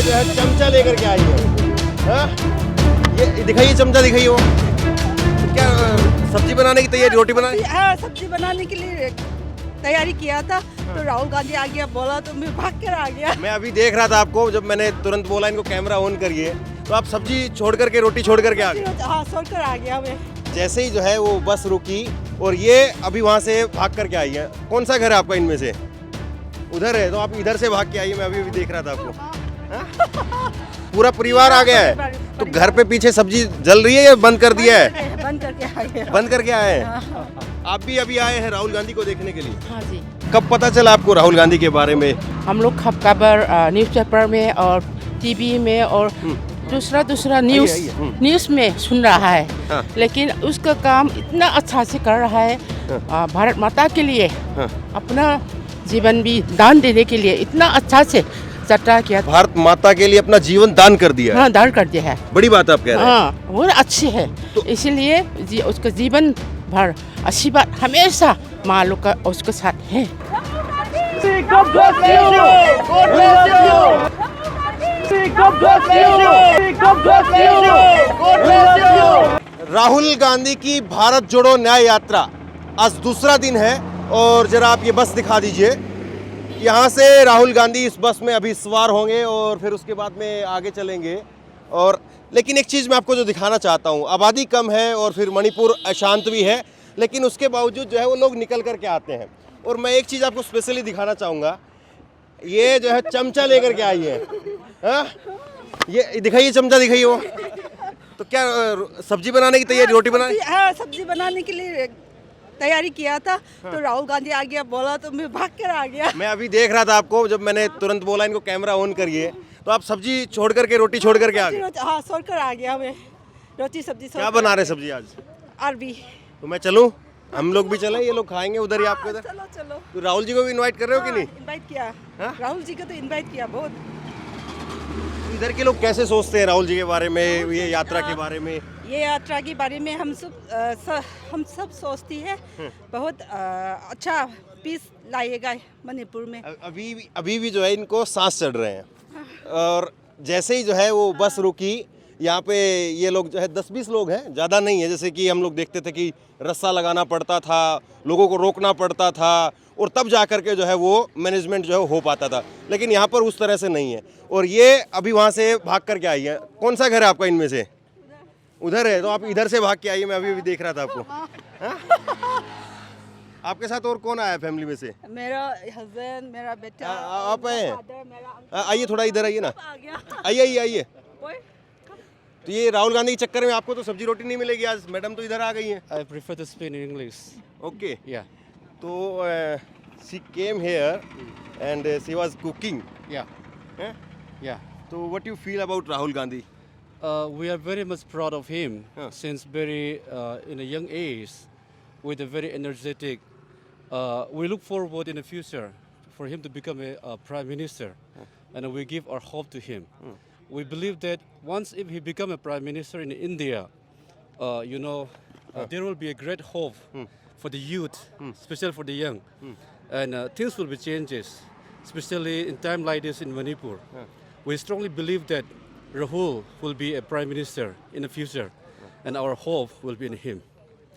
ये जो है चमचा लेकर के आई है। हाँ? ये दिखाइए, चमचा दिखाइए वो। क्या सब्जी बनाने की तैयारी, रोटी बनाने? हाँ, सब्जी बनाने के लिए तैयारी किया था तो राहुल गांधी आ गया, बोला तो मैं भाग कर आ गया। मैं अभी देख रहा था आपको, जब मैंने तुरंत बोला इनको कैमरा ऑन करिए, तो आप सब्जी छोड़ करके, रोटी छोड़ करके आ गए। हाँ, छोड़कर आ गया मैं। जैसे ही जो है वो बस रुकी और ये अभी वहाँ से भाग करके आई है। कौन सा घर है आपका इनमें से? उधर है, तो आप इधर से भाग के आई है। मैं अभी देख रहा था आपको। हाँ? पूरा परिवार आ गया है। तो घर पे पीछे सब्जी जल रही है या बंद कर दिया है? बंद करके आ गया। बंद करके आए हैं। आप भी अभी आए हैं राहुल गांधी को देखने के लिए? हाँ जी। कब पता चला आपको राहुल गांधी के बारे में? हम लोग खबर न्यूज़पेपर में और टीवी में और दूसरा न्यूज़ में सुन रहा है। हाँ। लेकिन उसका काम इतना अच्छा से कर रहा है। भारत माता के लिए अपना जीवन भी दान देने के लिए इतना अच्छा से यात्रा किया। भारत माता के लिए अपना जीवन दान कर दिया है। हाँ, दान कर दिया है। बड़ी बात आप कह रहे हैं। हाँ, बहुत अच्छी है। तो इसीलिए उसका जीवन भर आशीर्वाद हमेशा माँ लोग का उसके साथ है। राहुल गांधी की भारत जोड़ो न्याय यात्रा आज दूसरा दिन है और जरा आप ये बस दिखा दीजिए। यहाँ से राहुल गांधी इस बस में अभी सवार होंगे और फिर उसके बाद में आगे चलेंगे। और लेकिन एक चीज़ मैं आपको जो दिखाना चाहता हूँ, आबादी कम है और फिर मणिपुर अशांत भी है, लेकिन उसके बावजूद जो है वो लोग निकल करके आते हैं। और मैं एक चीज़ आपको स्पेशली दिखाना चाहूँगा, ये जो है चमचा लेकर के आई है। हाँ? ये दिखाइए, चमचा दिखाइए वो। तो क्या सब्जी बनाने की तैयारी, रोटी बनाने? हाँ, सब्जी बनाने के लिए तैयारी किया था तो राहुल गांधी आ गया, बोला तो मैं भाग कर आ गया। मैं अभी देख रहा था आपको, जब मैंने तुरंत बोला इनको कैमरा ऑन करिए, तो आप सब्जी छोड़ करके, रोटी छोड़ करके आ गए। हाँ, छोड़कर आ गया मैं। रोटी सब्जी क्या बना रहे सब्जी आज? अरबी। तो मैं चलूं? हम लोग भी चलें? ये लोग खाएंगे उधर ही आपके उधर। चलो चलो। तो राहुल जी को भी इनवाइट कर रहे हो कि नहीं? इनवाइट किया। हाँ? राहुल जी को तो इनवाइट किया बहुत। इधर के लोग कैसे सोचते हैं राहुल जी के बारे में, ये यात्रा के बारे में? ये यात्रा के बारे में हम सब सोचती है बहुत अच्छा पीस लाएगा मणिपुर में। अभी भी जो है इनको सांस चढ़ रहे हैं। और जैसे ही जो है वो बस रुकी, यहाँ पे ये लोग जो है 10-20 लोग हैं, ज़्यादा नहीं है। जैसे कि हम लोग देखते थे कि रस्सा लगाना पड़ता था, लोगों को रोकना पड़ता था और तब जा कर के जो है वो मैनेजमेंट जो है हो पाता था, लेकिन यहाँ पर उस तरह से नहीं है। और ये अभी वहाँ से भाग कर के आई है। कौन सा घर है आपका इनमें से? उधर है, तो आप इधर से भाग के आइए। मैं अभी देख रहा था आपको। हाँ? आपके साथ और कौन आया फैमिली में से? मेरा हस्बैंड, मेरा बेटा। आप आए? आइए, थोड़ा इधर आइए ना। आइए आइए। तो ये राहुल गांधी के चक्कर में आपको तो सब्जी रोटी नहीं मिलेगी आज। मैडम तो इधर आ गई हैं। I prefer to speak in English. Okay. Yeah. तो she came here and she was cooking. Yeah. हैं? Yeah. तो what you feel about Rahul Gandhi? We are very much proud of him Huh. since very in a young age, with a very energetic. We look forward in the future for him to become a prime minister, and we give our hope to him. We believe that once if he become a prime minister in India, there will be a great hope for the youth, especially for the young, and things will be changes, especially in time like this in Manipur. We strongly believe that Rahul will be a prime minister in the future, and our hope will be in him.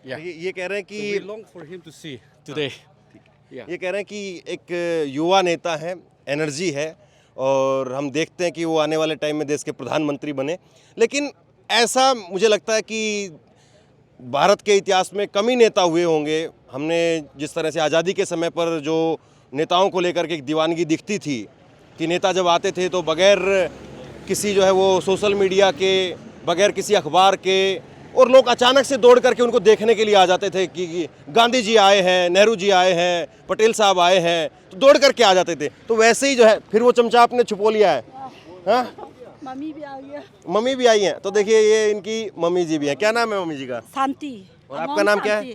Yeah. ये कह रहे हैं So we कि long for him to see today. Yeah. ये कह रहे हैं कि एक युवा नेता है, एनर्जी है और हम देखते हैं कि वो आने वाले टाइम में देश के प्रधानमंत्री बने। लेकिन ऐसा मुझे लगता है कि भारत के इतिहास में कम ही नेता हुए होंगे। हमने जिस तरह से आज़ादी के समय पर जो नेताओं को लेकर के एक दीवानगी दिखती थी कि नेता जब आते थे तो बगैर किसी जो है वो सोशल मीडिया के, बगैर किसी अखबार के, और लोग अचानक से दौड़ करके उनको देखने के लिए आ जाते थे कि गांधी जी आए हैं, नेहरू जी आए हैं, पटेल साहब आए हैं, तो दौड़ करके आ जाते थे। तो वैसे ही जो है फिर वो चमचा आपने छुपो लिया है। हाँ, मम्मी भी आ गया। मम्मी भी आई हैं। तो देखिए ये इनकी मम्मी जी भी हैं। क्या नाम है मम्मी जी का? शांति। और आपका नाम क्या है?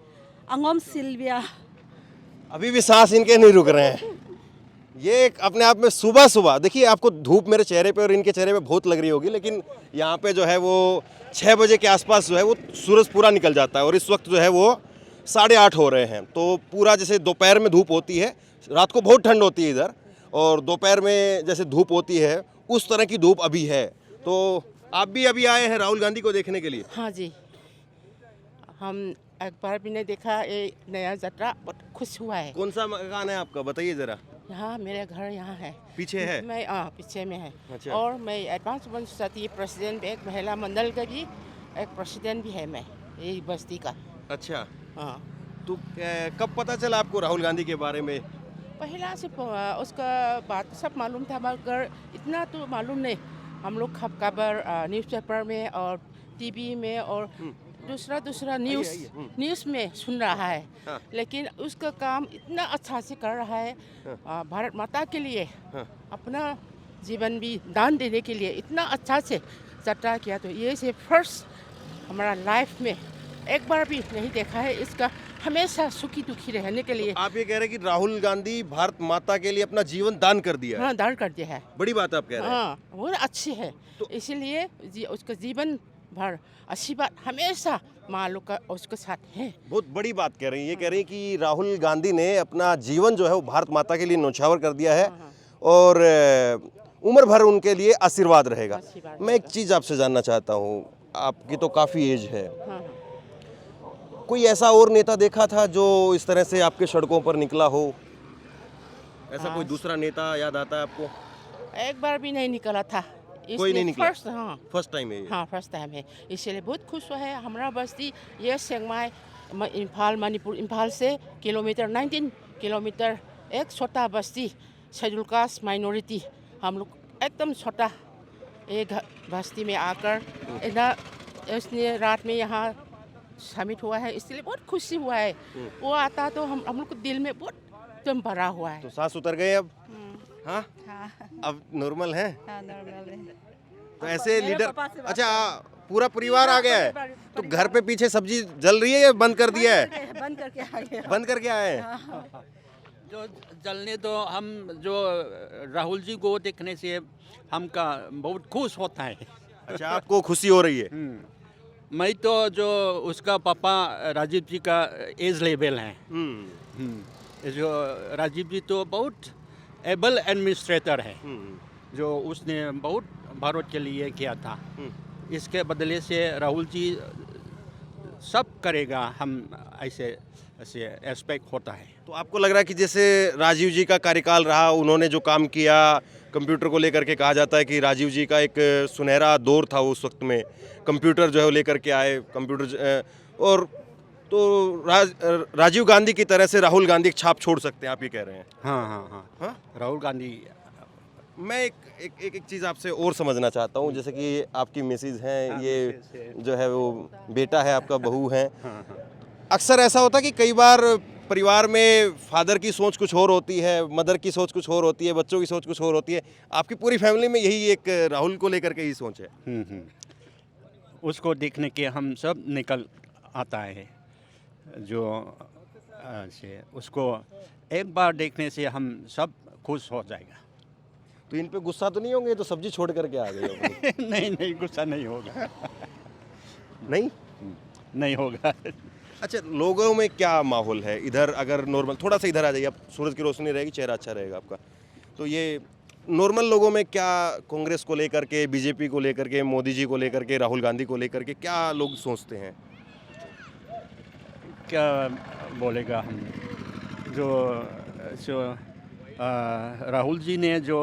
अंगम सिल्विया। अभी भी सांस इनके नहीं रुक रहे हैं। ये एक अपने आप में सुबह सुबह देखिए, आपको धूप मेरे चेहरे पे और इनके चेहरे पे बहुत लग रही होगी, लेकिन यहाँ पे जो है वो 6 बजे के आसपास जो है वो सूरज पूरा निकल जाता है और इस वक्त जो है वो 8:30 हो रहे हैं। तो पूरा जैसे दोपहर में धूप होती है, रात को बहुत ठंड होती है इधर, और दोपहर में जैसे धूप होती है उस तरह की धूप अभी है। तो आप भी अभी आए हैं राहुल गांधी को देखने के लिए? हाँ जी, हम एक बार भी नहीं देखा ये नया यात्रा, बहुत खुश हुआ है। कौन सा मकान है आपका, बताइए जरा। यहाँ मेरा घर यहाँ है, पीछे है? मैं पीछे में है। अच्छा। और मैं एडवांस वुमेन सोसाइटी प्रेसिडेंट, एक महिला मंडल का भी एक प्रेसिडेंट भी है मैं, ये बस्ती का। अच्छा, हाँ, तो कब पता चला आपको राहुल गांधी के बारे में? पहला से उसका बात सब मालूम था, मगर इतना तो मालूम नहीं। हम लोग खबर न्यूज़पेपर में और टीवी में और दूसरा न्यूज़ में सुन रहा है। हाँ। लेकिन उसका काम इतना अच्छा से कर रहा है, भारत माता के लिए हाँ। अपना जीवन भी दान देने के लिए इतना अच्छा से यात्रा किया। तो ये से फर्स्ट हमारा लाइफ में एक बार भी नहीं देखा है इसका, हमेशा सुखी दुखी रहने के लिए। आप ये कह रहे हैं कि राहुल गांधी भारत माता के लिए अपना जीवन दान कर दिया है? हाँ, दान कर दिया है। बड़ी बात आप कह रहे हैं। हाँ, बहुत अच्छी है। तो- इसीलिए उसका जीवन भर अच्छी बात हमेशा माँ लोग का उसके साथ है। बहुत बड़ी बात कह रही हैं। ये कह रही हैं कि राहुल गांधी ने अपना जीवन जो है वो भारत माता के लिए न्यौछावर कर दिया है और उम्र भर उनके लिए आशीर्वाद रहेगा। आशीर्वाद मैं एक चीज़ आपसे जानना चाहता हूँ, आपकी तो काफ़ी एज है, हाँ, कोई ऐसा और नेता देखा था जो इस तरह से आपके सड़कों पर निकला हो? ऐसा कोई दूसरा नेता याद आता है आपको? एक बार भी नहीं निकला था। कोई नहीं निकला? फर्स्ट, हाँ फर्स्ट टाइम है ये? हाँ, फर्स्ट टाइम है। इसलिए बहुत खुश हुआ है। हमारा बस्ती ये सेंगमाई इम्फाल, मणिपुर, इम्फाल से किलोमीटर 19 किलोमीटर, एक छोटा बस्ती, शेड्यूल कास्ट माइनॉरिटी। हम लोग एकदम छोटा एक बस्ती में आकर इसने रात में यहाँ शामिल हुआ है, इसलिए बहुत खुशी हुआ है। वो आता तो हम लोग को दिल में बहुत दम भरा हुआ है। तो सांस उतर गए अब? हाँ, हाँ, अब नॉर्मल है? हाँ, नॉर्मल है। तो ऐसे मेरे लीडर, पापा से बात अच्छा पूरा परिवार आ गया है? तो घर पे पीछे सब्जी जल रही है या बंद कर दिया है? बंद करके आ गया। बंद करके आए हैं? जो जलने तो हम जो राहुल जी को देखने से हमका बहुत खुश होता है। अच्छा, आपको खुशी हो रही है? मैं तो जो उसका पापा राजीव जी का एज लेवल है। जो राजीव जी तो बहुत एबल एडमिनिस्ट्रेटर है, जो उसने बहुत भारत के लिए किया था। इसके बदले से राहुल जी सब करेगा, हम ऐसे एक्सपेक्ट होता है। तो आपको लग रहा है कि जैसे राजीव जी का कार्यकाल रहा, उन्होंने जो काम किया कंप्यूटर को लेकर के, कहा जाता है कि राजीव जी का एक सुनहरा दौर था उस वक्त में, कंप्यूटर जो है वो लेकर के आए, कंप्यूटर और तो राजीव गांधी की तरह से राहुल गांधी एक छाप छोड़ सकते हैं, आप ये कह रहे हैं? हाँ, राहुल गांधी। मैं एक चीज़ आपसे और समझना चाहता हूँ, जैसे कि आपकी मिसेज हैं, ये जो है वो बेटा है आपका, बहू है। अक्सर ऐसा होता है कि कई बार परिवार में फादर की सोच कुछ और होती है, मदर की सोच कुछ और होती है, बच्चों की सोच कुछ और होती है। आपकी पूरी फैमिली में यही एक राहुल को लेकर के ही सोच है? उसको देखने के हम सब निकल आता है, जो से उसको एक बार देखने से हम सब खुश हो जाएगा। तो इन पे गुस्सा तो नहीं होंगे, तो सब्जी छोड़ करके आ गए होंगे? नहीं, गुस्सा नहीं होगा। नहीं होगा। अच्छा, लोगों में क्या माहौल है इधर? अगर नॉर्मल, थोड़ा सा इधर आ जाइए, अब सूरज की रोशनी रहेगी, चेहरा अच्छा रहेगा आपका। तो ये नॉर्मल लोगों में क्या, कांग्रेस को लेकर के, बीजेपी को लेकर के, मोदी जी को लेकर के, राहुल गांधी को लेकर के क्या लोग सोचते हैं? क्या बोलेगा हम, जो राहुल जी ने जो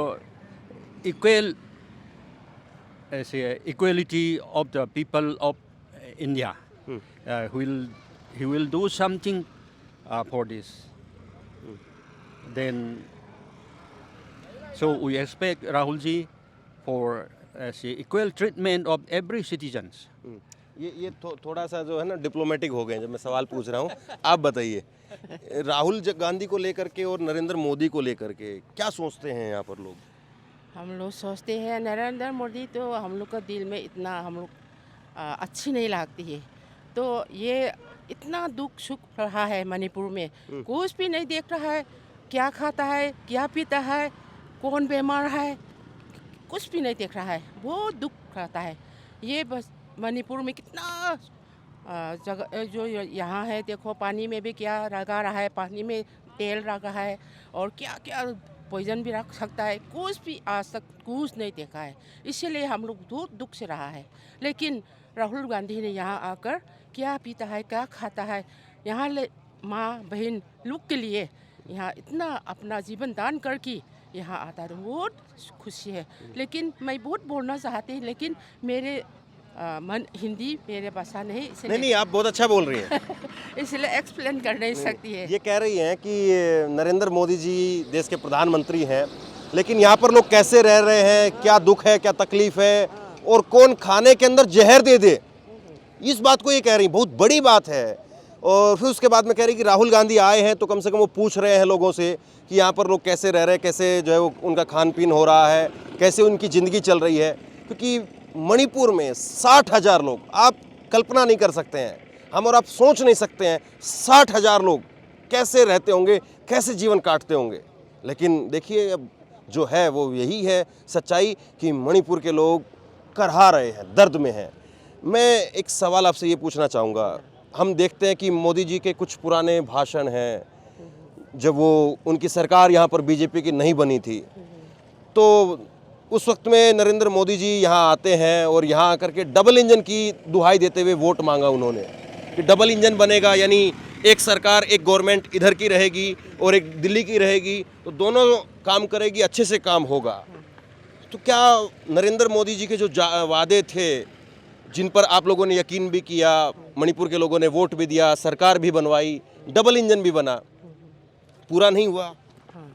equality of the people of India, he will do something for this. Then so we expect Rahul ji for equal treatment of every citizens. ये थोड़ा सा जो है ना डिप्लोमेटिक हो गए जब मैं सवाल पूछ रहा हूँ। आप बताइए, राहुल गांधी को लेकर के और नरेंद्र मोदी को लेकर के क्या सोचते हैं यहाँ पर लोग? हम लोग सोचते हैं नरेंद्र मोदी तो हम लोग का दिल में इतना हम लोग अच्छी नहीं लगती है। तो ये इतना दुख सुख रहा है मणिपुर में, कुछ भी नहीं देख रहा है, क्या खाता है, क्या पीता है, कौन बीमार है, कुछ भी नहीं देख रहा है। बहुत दुख रहता है। ये बस मणिपुर में कितना जगह जो यहाँ है, देखो पानी में भी क्या लगा रहा है, पानी में तेल लगा है और क्या क्या पॉइजन भी रख सकता है, कुछ भी आज तक कुछ नहीं देखा है। इसीलिए हम लोग बहुत दुख से रहा है। लेकिन राहुल गांधी ने यहाँ आकर क्या पीता है, क्या खाता है, यहाँ माँ बहन लोग के लिए यहाँ इतना अपना जीवन दान करके यहाँ आता है, तो बहुत खुशी है। लेकिन मैं बहुत बोलना चाहती हूँ, लेकिन मेरे हिंदी मेरे भाषा नहीं, नहीं, आप बहुत अच्छा बोल रही हैं। इसलिए एक्सप्लेन कर नहीं सकती है। ये कह रही हैं कि नरेंद्र मोदी जी देश के प्रधानमंत्री हैं, लेकिन यहाँ पर लोग कैसे रह रहे हैं, क्या दुख है, क्या तकलीफ है, और कौन खाने के अंदर जहर दे दे, इस बात को ये कह रही, बहुत बड़ी बात है। और फिर उसके बाद में कह रही कि राहुल गांधी आए हैं तो कम से कम वो पूछ रहे हैं लोगों से कि यहाँ पर लोग कैसे रह रहे हैं, कैसे जो है वो उनका खान पीन हो रहा है, कैसे उनकी ज़िंदगी चल रही है। क्योंकि मणिपुर में 60,000 लोग, आप कल्पना नहीं कर सकते हैं, हम और आप सोच नहीं सकते हैं 60,000 लोग कैसे रहते होंगे, कैसे जीवन काटते होंगे। लेकिन देखिए अब जो है वो यही है सच्चाई कि मणिपुर के लोग करहा रहे हैं, दर्द में हैं। मैं एक सवाल आपसे ये पूछना चाहूँगा, हम देखते हैं कि मोदी जी के कुछ पुराने भाषण हैं, जब वो उनकी सरकार यहाँ पर बीजेपी की नहीं बनी थी, तो उस वक्त में नरेंद्र मोदी जी यहाँ आते हैं और यहाँ आकर के डबल इंजन की दुहाई देते हुए वोट मांगा उन्होंने कि डबल इंजन बनेगा, यानी एक सरकार, एक गवर्नमेंट इधर की रहेगी और एक दिल्ली की रहेगी, तो दोनों काम करेगी, अच्छे से काम होगा। तो क्या नरेंद्र मोदी जी के जो वादे थे, जिन पर आप लोगों ने यकीन भी किया, मणिपुर के लोगों ने वोट भी दिया, सरकार भी बनवाई, डबल इंजन भी बना, पूरा नहीं हुआ? हाँ,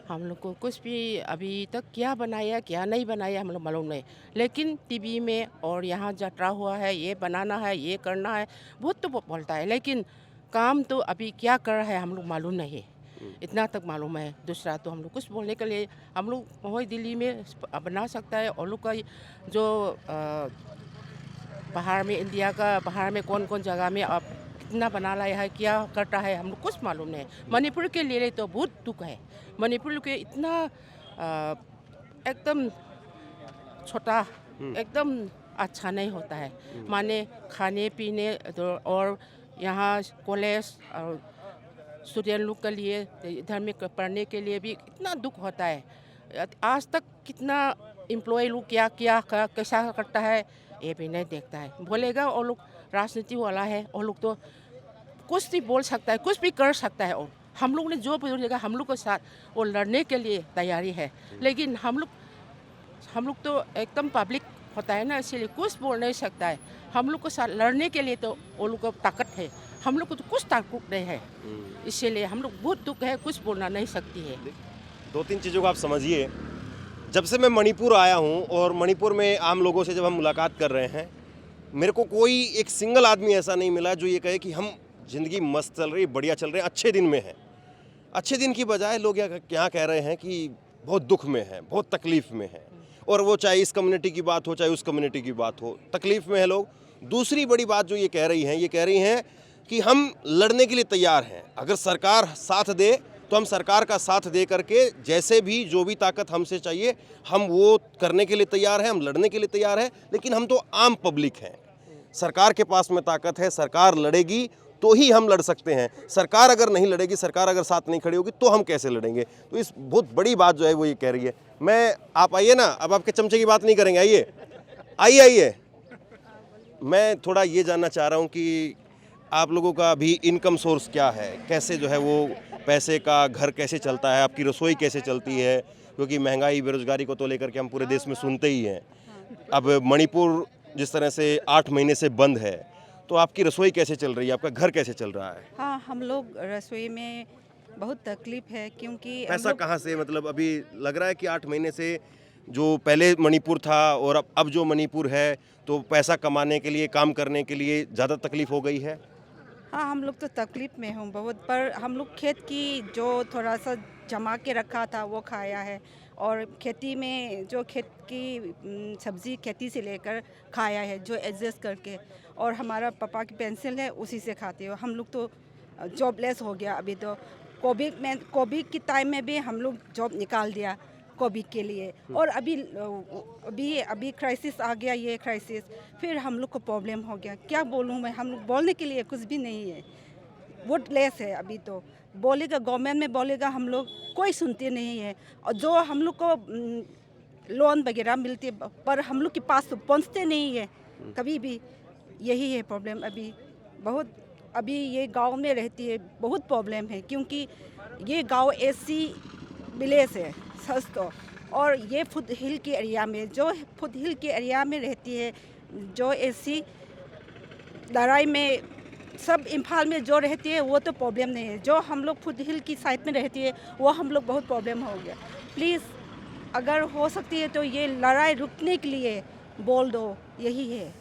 हम लोग को कुछ भी अभी तक क्या बनाया क्या नहीं बनाया हम लोग मालूम नहीं। लेकिन टीवी में और यहाँ जतरा हुआ है, ये बनाना है, ये करना है, बहुत तो बोलता है, लेकिन काम तो अभी क्या कर रहा है हम लोग मालूम नहीं। इतना तक मालूम है, दूसरा तो हम लोग कुछ बोलने के लिए, हम लोग वही दिल्ली में बना सकता है, और लोग का जो बाहर में, इंडिया का बाहर में कौन कौन जगह में अब कितना बना लाया है, क्या करता है, हम लोग कुछ मालूम नहीं। मणिपुर के लिए तो बहुत दुख है। मणिपुर के इतना एकदम छोटा, एकदम अच्छा नहीं होता है, माने खाने पीने और यहाँ कॉलेज और स्टूडेंट लोग के लिए इधर में पढ़ने के लिए भी इतना दुख होता है। आज तक कितना एम्प्लॉय लोग क्या क्या कैसा करता है ये भी नहीं देखता है। बोलेगा और लोग राजनीति वाला है, और लोग तो कुछ भी बोल सकता है, कुछ भी कर सकता है, और हम लोग ने जो बोलेगा हम लोग के साथ वो लड़ने के लिए तैयारी है। लेकिन हम लोग तो एकदम पब्लिक होता है ना, इसीलिए कुछ बोल नहीं सकता है। हम लोग के साथ लड़ने के लिए तो वो लोग को ताकत है, हम लोग को तो कुछ ताकत नहीं है, इसीलिए हम लोग बहुत दुख है, कुछ बोलना नहीं सकती है। 2-3 चीज़ों को आप समझिए। जब से मैं मणिपुर आया हूँ और मणिपुर में आम लोगों से जब हम मुलाकात कर रहे हैं, मेरे को कोई एक सिंगल आदमी ऐसा नहीं मिला जो ये कहे कि हम ज़िंदगी मस्त चल रही, बढ़िया चल रहे हैं, अच्छे दिन में हैं। अच्छे दिन की बजाय लोग यहाँ कह रहे हैं कि बहुत दुख में है, बहुत तकलीफ़ में है, और वो चाहे इस कम्युनिटी की बात हो चाहे उस कम्युनिटी की बात हो, तकलीफ़ में है लोग। दूसरी बड़ी बात जो ये कह रही हैं कि हम लड़ने के लिए तैयार हैं। अगर सरकार साथ दे तो हम सरकार का साथ दे करके जैसे भी जो भी ताकत हमसे चाहिए हम वो करने के लिए तैयार हैं, हम लड़ने के लिए तैयार हैं। लेकिन हम तो आम पब्लिक हैं, सरकार के पास में ताकत है, सरकार लड़ेगी तो ही हम लड़ सकते हैं। सरकार अगर नहीं लड़ेगी, सरकार अगर साथ नहीं खड़ी होगी तो हम कैसे लड़ेंगे? तो इस बहुत बड़ी बात जो है वो ये कह रही है। आप आइए ना, अब आपके चमचे की बात नहीं करेंगे, आइए। मैं थोड़ा ये जानना चाह रहा हूँ कि आप लोगों का अभी इनकम सोर्स क्या है, कैसे जो है वो पैसे का घर कैसे चलता है, आपकी रसोई कैसे चलती है? क्योंकि महंगाई, बेरोजगारी को तो लेकर के हम पूरे देश में सुनते ही हैं। अब मणिपुर जिस तरह से 8 महीने से बंद है, तो आपकी रसोई कैसे चल रही है, आपका घर कैसे चल रहा है? हाँ, हम लोग रसोई में बहुत तकलीफ है, क्योंकि पैसा कहाँ से, मतलब अभी लग रहा है कि 8 महीने से जो पहले मणिपुर था और अब जो मणिपुर है, तो पैसा कमाने के लिए, काम करने के लिए ज़्यादा तकलीफ हो गई है? हाँ, हम लोग तो तकलीफ में हूँ बहुत, पर हम लोग खेत की जो थोड़ा सा जमा के रखा था वो खाया है, और खेती में जो खेत की सब्ज़ी खेती से लेकर खाया है जो एडजस्ट करके, और हमारा पापा की पेंशन है उसी से खाते हो। हम लोग तो जॉबलेस हो गया अभी तो। कोविड के टाइम में भी हम लोग जॉब निकाल दिया कोविड के लिए, और अभी क्राइसिस आ गया, ये क्राइसिस फिर हम लोग को प्रॉब्लम हो गया। क्या बोलूँ मैं, हम लोग बोलने के लिए कुछ भी नहीं है, बहुत लेस है अभी तो। बोलेगा, गवर्नमेंट में बोलेगा, हम लोग कोई सुनते नहीं है। और जो हम लोग को लोन वगैरह मिलते पर हम लोग के पास तो पहुंचते नहीं है कभी भी। यही है प्रॉब्लम अभी बहुत। अभी ये गांव में रहती है बहुत प्रॉब्लम है, क्योंकि ये गांव एसी विलेज है सस्तो, और ये फुट हिल के एरिया में, जो फुट हिल के एरिया में रहती है, जो एसी लड़ाई में सब इम्फाल में जो रहती है वो तो प्रॉब्लम नहीं है। जो हम लोग फुट हिल की साइड में रहती है वो हम लोग बहुत प्रॉब्लम हो गया। प्लीज़ अगर हो सकती है तो ये लड़ाई रुकने के लिए बोल दो, यही है।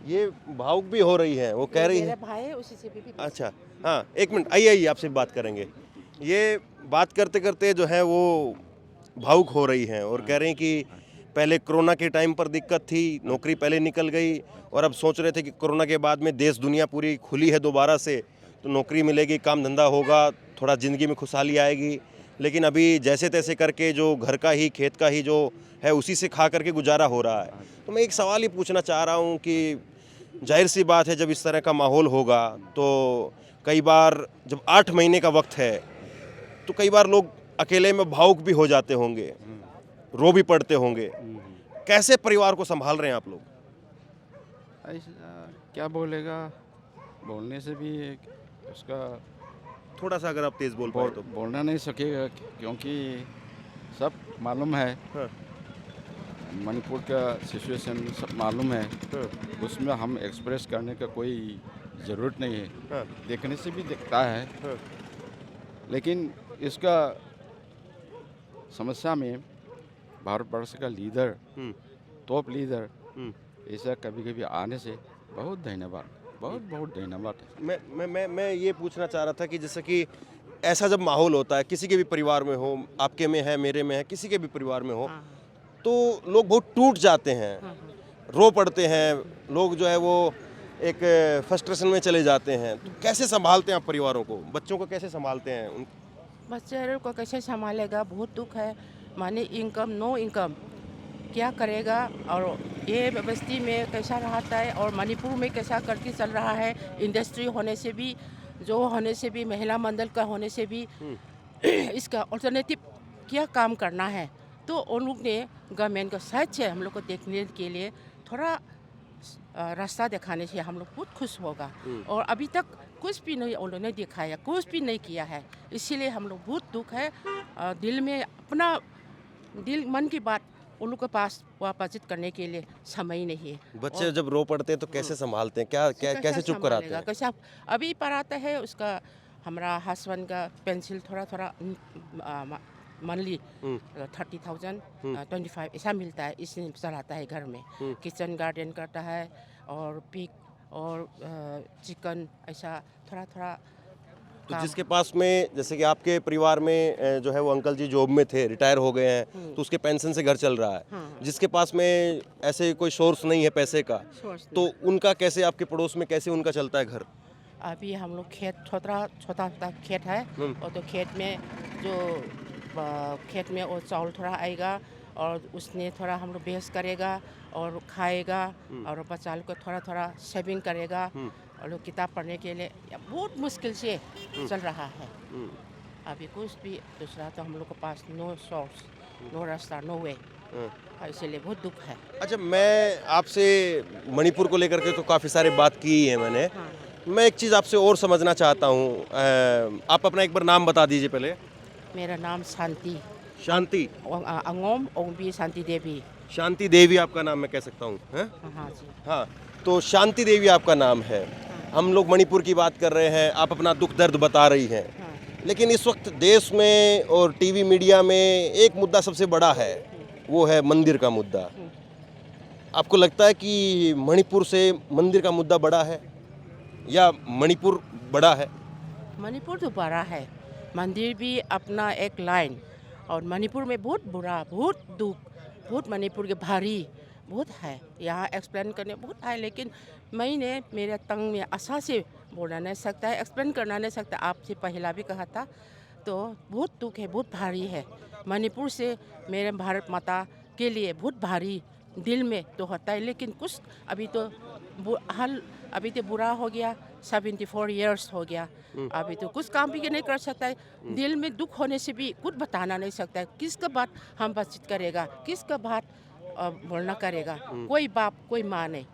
ये भावुक भी हो रही है, वो कह रही है। मेरा भाई है, उसी से भी अच्छा, हाँ, एक मिनट, आइए आपसे बात करेंगे। ये बात करते करते जो है वो भावुक हो रही हैं और कह रही हैं कि पहले कोरोना के टाइम पर दिक्कत थी, नौकरी पहले निकल गई, और अब सोच रहे थे कि कोरोना के बाद में देश दुनिया पूरी खुली है दोबारा से, तो नौकरी मिलेगी, काम धंधा होगा, थोड़ा ज़िंदगी में खुशहाली आएगी। लेकिन अभी जैसे तैसे करके जो घर का ही, खेत का ही जो है, उसी से खा करके गुजारा हो रहा है। तो मैं एक सवाल ही पूछना चाह रहा हूँ कि जाहिर सी बात है, जब इस तरह का माहौल होगा तो कई बार जब 8 महीने का वक्त है तो कई बार लोग अकेले में भावुक भी हो जाते होंगे, रो भी पड़ते होंगे। कैसे परिवार को संभाल रहे हैं आप लोग? ऐसा क्या बोलेगा, बोलने से भी उसका थोड़ा सा अगर आप तेज बोल पाए तो। बोलना नहीं सकेगा, क्योंकि सब मालूम है। हाँ। मणिपुर का सिचुएशन सब मालूम है, हाँ। उसमें हम एक्सप्रेस करने का कोई ज़रूरत नहीं है। हाँ। देखने से भी दिखता है, हाँ। लेकिन इसका समस्या में भारतवर्ष का लीडर, टॉप लीडर ऐसा कभी कभी आने से बहुत धन्यवाद, बहुत बहुत धन्यवाद। मैं ये पूछना चाह रहा था कि जैसे कि ऐसा जब माहौल होता है, किसी के भी परिवार में हो, आपके में है, मेरे में है, किसी के भी परिवार में हो, तो लोग बहुत टूट जाते हैं, रो पड़ते हैं, लोग जो है वो एक फ्रस्ट्रेशन में चले जाते हैं। तो कैसे संभालते हैं आप परिवारों को, बच्चों को कैसे संभालते हैं? बच्चे को कैसे संभालेगा, बहुत दुख है। माने इनकम, नो इनकम, क्या करेगा। और ये बस्ती में कैसा रहता है और मणिपुर में कैसा करके चल रहा है। इंडस्ट्री होने से भी, जो होने से भी, महिला मंडल का होने से भी इसका अल्टरनेटिव क्या काम करना है। तो उन लोग ने गवर्नमेंट को साइड से हम लोग को देखने के लिए थोड़ा रास्ता दिखाने से हम लोग बहुत खुश होगा। और अभी तक कुछ भी नहीं उन्होंने दिखाया, कुछ भी नहीं किया है, इसीलिए हम लोग बहुत दुख है। दिल में अपना दिल मन की बात उन लोग के पास वापस करने के लिए समय नहीं है। बच्चे जब रो पड़ते हैं तो कैसे संभालते हैं, क्या कैसे चुप कराते हैं? कैसे अभी पढ़ाता है उसका, हमारा हस्बैंड का पेंसिल थोड़ा थोड़ा मंथली 30,000 25 ऐसा मिलता है, इसमें चलाता है घर में। किचन गार्डन करता है और पिग और चिकन, ऐसा थोड़ा थोड़ा। तो जिसके पास में, जैसे कि आपके परिवार में जो है वो अंकल जी जॉब में थे, रिटायर हो गए हैं, तो उसके पेंशन से घर चल रहा है। जिसके पास में ऐसे कोई सोर्स नहीं है पैसे का, तो उनका कैसे, आपके पड़ोस में कैसे उनका चलता है घर? अभी हम लोग खेत, छोटा छोटा खेत है, और तो खेत में जो खेत में वो चावल थोड़ा आएगा और उसने थोड़ा हम लोग बेच करेगा और खाएगा, और बच्चा लोग को थोड़ा थोड़ा सेविंग करेगा, और लोग किताब पढ़ने के लिए बहुत मुश्किल से चल रहा है। अभी कुछ भी दूसरा तो हम लोग के पास नो सोर्स, नो रास्ता, नो वे, इसलिए बहुत दुख है। अच्छा, मैं आपसे मणिपुर को लेकर के तो काफ़ी सारी बात की है मैंने। मैं एक चीज़ आपसे और समझना चाहता हूँ। आप अपना एक बार नाम बता दीजिए पहले। मेरा नाम शांति। शांति। अंगोम ओंबी शांति देवी। शांति देवी आपका नाम मैं कह सकता हूँ? हाँ जी। हाँ, तो शांति देवी आपका नाम है। हम लोग मणिपुर की बात कर रहे हैं, आप अपना दुख दर्द बता रही हैं, लेकिन इस वक्त देश में और टीवी मीडिया में एक मुद्दा सबसे बड़ा है, वो है मंदिर का मुद्दा। आपको लगता है कि मणिपुर से मंदिर का मुद्दा बड़ा है या मणिपुर बड़ा है? मणिपुर तो बड़ा है, मंदिर भी अपना एक लाइन, और मणिपुर में बहुत बुरा, बहुत दुख, बहुत मणिपुर के भारी बहुत है। यहाँ एक्सप्लेन करने बहुत है, लेकिन मैंने मेरे तंग में आशा से बोलना नहीं सकता है, एक्सप्लेन करना नहीं सकता। आपसे पहला भी कहा था, तो बहुत दुख है, बहुत भारी है। मणिपुर से मेरे भारत माता के लिए बहुत भारी दिल में तो होता है, लेकिन कुछ अभी तो हाल अभी तो बुरा हो गया, 74 years हो गया, अभी तो कुछ काम भी नहीं कर सकता है। दिल में दुख होने से भी कुछ बताना नहीं सकता है। किसका बात हम बातचीत करेगा, किसका बात बोलना करेगा। कोई बाप कोई माँ नहीं।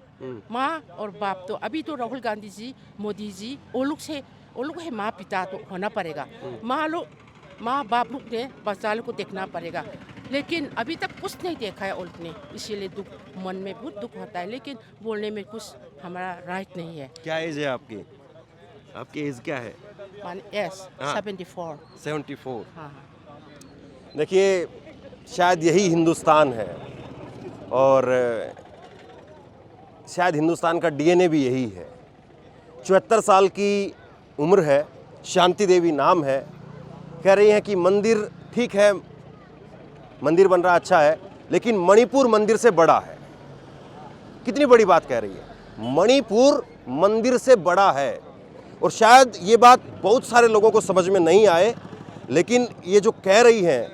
माँ और बाप तो अभी तो राहुल गांधी जी, मोदी जी, वो लोग है माँ पिता तो होना पड़ेगा। माँ बाप लोग ने बच्चा लोग को देखना पड़ेगा, लेकिन अभी तक कुछ नहीं देखा है उल्ट ने, इसीलिए दुख मन में बहुत दुख होता है, लेकिन बोलने में कुछ हमारा राइट नहीं है। क्या एज है आपकी? आपकी एज क्या है? यस, 74। 74। हाँ। देखिए, शायद यही हिंदुस्तान है और शायद हिंदुस्तान का डीएनए भी यही है। 74 साल की उम्र है, शांति देवी नाम है। कह रही हैं कि मंदिर ठीक है, मंदिर बन रहा अच्छा है, लेकिन मणिपुर मंदिर से बड़ा है। कितनी बड़ी बात कह रही है, मणिपुर मंदिर से बड़ा है। और शायद ये बात बहुत सारे लोगों को समझ में नहीं आए, लेकिन ये जो कह रही हैं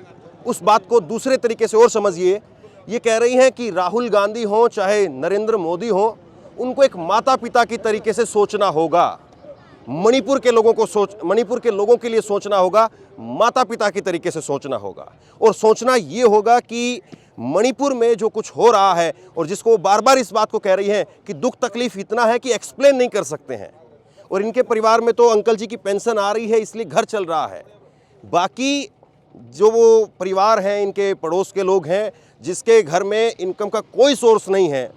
उस बात को दूसरे तरीके से और समझिए। ये कह रही हैं कि राहुल गांधी हो चाहे नरेंद्र मोदी हो, उनको एक माता पिता की तरीके से सोचना होगा। मणिपुर के लोगों के लिए सोचना होगा, माता पिता की तरीके से सोचना होगा। और सोचना ये होगा कि मणिपुर में जो कुछ हो रहा है, और जिसको वो बार बार इस बात को कह रही हैं कि दुख तकलीफ इतना है कि एक्सप्लेन नहीं कर सकते हैं। और इनके परिवार में तो अंकल जी की पेंशन आ रही है, इसलिए घर चल रहा है। बाकी जो वो परिवार हैं, इनके पड़ोस के लोग हैं, जिसके घर में इनकम का कोई सोर्स नहीं है,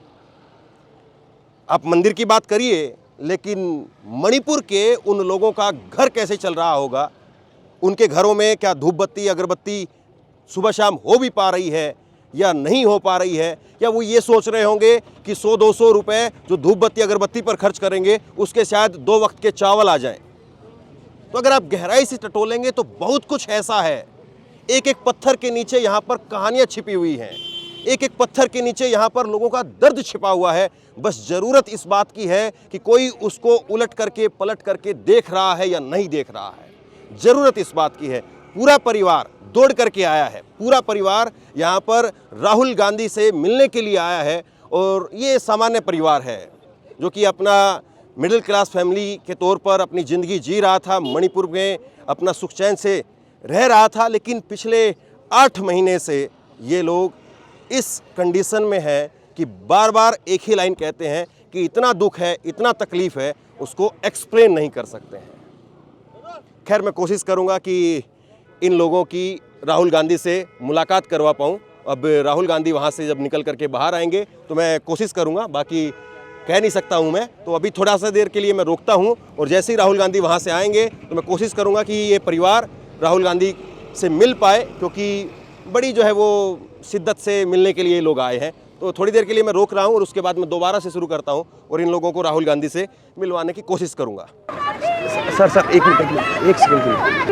आप मंदिर की बात करिए, लेकिन मणिपुर के उन लोगों का घर कैसे चल रहा होगा? उनके घरों में क्या धूप बत्ती अगरबत्ती सुबह शाम हो भी पा रही है या नहीं हो पा रही है? या वो ये सोच रहे होंगे कि 100-200 रुपए जो धूप बत्ती अगरबत्ती पर खर्च करेंगे उसके शायद 2 वक्त के चावल आ जाएं। तो अगर आप गहराई से टटोलेंगे तो बहुत कुछ ऐसा है। एक एक पत्थर के नीचे यहाँ पर कहानियाँ छिपी हुई हैं। एक एक पत्थर के नीचे यहाँ पर लोगों का दर्द छिपा हुआ है। बस ज़रूरत इस बात की है कि कोई उसको उलट करके पलट करके देख रहा है या नहीं देख रहा है। ज़रूरत इस बात की है। पूरा परिवार दौड़ करके आया है, पूरा परिवार यहाँ पर राहुल गांधी से मिलने के लिए आया है। और ये सामान्य परिवार है जो कि अपना मिडिल क्लास फैमिली के तौर पर अपनी ज़िंदगी जी रहा था, मणिपुर में अपना सुख चैन से रह रहा था। लेकिन पिछले 8 महीने से ये लोग इस कंडीशन में है कि बार बार एक ही लाइन कहते हैं कि इतना दुख है, इतना तकलीफ़ है, उसको एक्सप्लेन नहीं कर सकते हैं। खैर, मैं कोशिश करूंगा कि इन लोगों की राहुल गांधी से मुलाकात करवा पाऊं। अब राहुल गांधी वहां से जब निकल करके बाहर आएंगे तो मैं कोशिश करूंगा, बाकी कह नहीं सकता हूं मैं। तो अभी थोड़ा सा देर के लिए मैं रोकता हूं, और जैसे ही राहुल गांधी वहां से आएंगे तो मैं कोशिश करूंगा कि ये परिवार राहुल गांधी से मिल पाए, क्योंकि बड़ी जो है वो शिद्दत से मिलने के लिए लोग आए हैं। तो थोड़ी देर के लिए मैं रोक रहा हूं और उसके बाद मैं दोबारा से शुरू करता हूं और इन लोगों को राहुल गांधी से मिलवाने की कोशिश करूंगा। सर एक मिनट, एक सेकंड।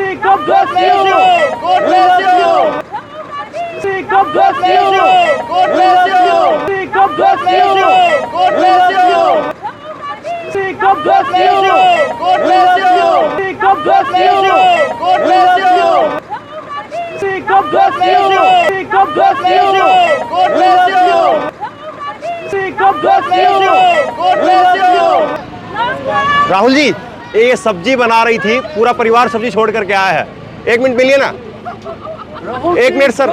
राहुल जी, ये सब्जी बना रही थी, पूरा परिवार सब्जी छोड़ करके आया है। 1 मिनट मिलिए ना, 1 मिनट सर।